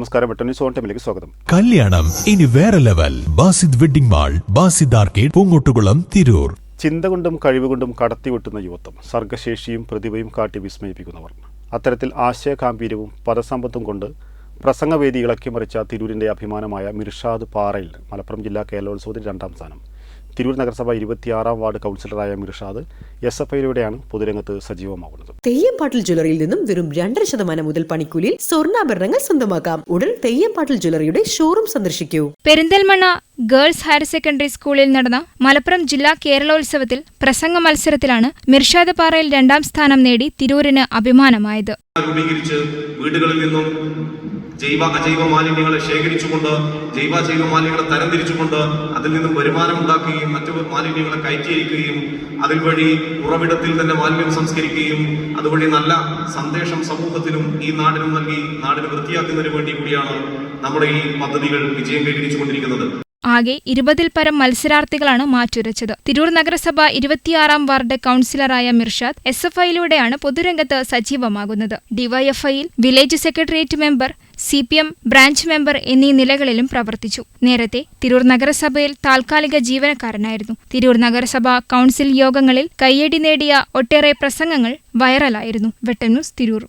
നമസ്കാരം. വെട്ടന്യൂസ് ഓൺ ടൈമിലേക്ക് സ്വാഗതം. കല്യാണം ഇനി വേറെ level. Basid wedding mall, Basid arcade, Poongottukulam, Tirur. ചിന്ത കൊണ്ടും കഴിവുകൊണ്ടും കടത്തിവെട്ടുന്ന യുവത്വം, സർഗശേഷിയും പ്രതിഭയും കാട്ടി വിസ്മയിപ്പിക്കുന്നവർ. അത്തരത്തിൽ ആശയഗാംഭീര്യവും പദസമ്പത്തും കൊണ്ട് പ്രസംഗവേദി ഇളക്കിമറിച്ച തിരൂരിന്റെ അഭിമാനമായ മിർഷാദ് പാറയിൽ മലപ്പുറം ജില്ലാ കേരളോത്സവത്തിൽ 2ാം സ്ഥാനം. തിരൂർ നഗരസഭ 26ാം വാർഡ് കൗൺസിലറായ മിർഷാദ് SFIയിലൂടെയാണ് പൊതുരംഗത്ത് സജീവമാകുന്നത്. തെയ്യംപാട്ടിൽ ജ്വല്ലറിയിൽ നിന്നും വെറും 2% മുതൽ പണിക്കൂലിയിൽ സ്വർണ്ണാഭരണങ്ങൾ സ്വന്തമാക്കാം. ഉടൻ തെയ്യംപാട്ടിൽ ജ്വല്ലറിയുടെ ഷോറൂം സന്ദർശിക്കൂ. പെരിന്തൽമണ്ണ ഗേൾസ് ഹയർ സെക്കൻഡറി സ്കൂളിൽ നടന്ന മലപ്പുറം ജില്ലാ കേരളോത്സവത്തിൽ പ്രസംഗ മത്സരത്തിലാണ് മിർഷാദ് പാറയിൽ 2ാം സ്ഥാനം നേടി തിരൂരിന് അഭിമാനമായത്. വീടുകളിൽ നിന്നും അജൈവ മാലിന്യങ്ങളെ ശേഖരിച്ചുകൊണ്ട് ജൈവ മാലിന്യങ്ങളെ തരംതിരിച്ചുകൊണ്ട് അതിൽ നിന്നും വരുമാനം ഉണ്ടാക്കുകയും മറ്റു മാലിന്യങ്ങളെ കയറ്റിയിരിക്കുകയും അതിൽ വഴി ഉറവിടത്തിൽ തന്നെ മാലിന്യം സംസ്കരിക്കുകയും അതുവഴി നല്ല സന്ദേശം സമൂഹത്തിനും ഈ നാടിനും നൽകി നാടിന് വൃത്തിയാക്കുന്നതിന് വേണ്ടി കൂടിയാണ് നമ്മുടെ ഈ പദ്ധതികൾ വിജയം കൈവരിച്ചുകൊണ്ടിരിക്കുന്നത്. ആകെ 20-ൽ പരം മത്സരാർത്ഥികളാണ് മാറ്റുരച്ചത്. തിരൂർ നഗരസഭ 26ാം വാർഡ് കൗൺസിലറായ മിർഷാദ് SFIയിലൂടെയാണ് പൊതുരംഗത്ത് സജീവമാകുന്നത്. DYFIയിൽ village secretariat member, CPM branch member എന്നീ നിലകളിലും പ്രവർത്തിച്ചു. നേരത്തെ തിരൂർ നഗരസഭയിൽ താൽക്കാലിക ജീവനക്കാരനായിരുന്നു. തിരൂർ നഗരസഭ കൗൺസിൽ യോഗങ്ങളിൽ കയ്യടി നേടിയ ഒട്ടേറെ പ്രസംഗങ്ങൾ വൈറലായിരുന്നു. വെട്ടന്യൂസ്, തിരൂർ.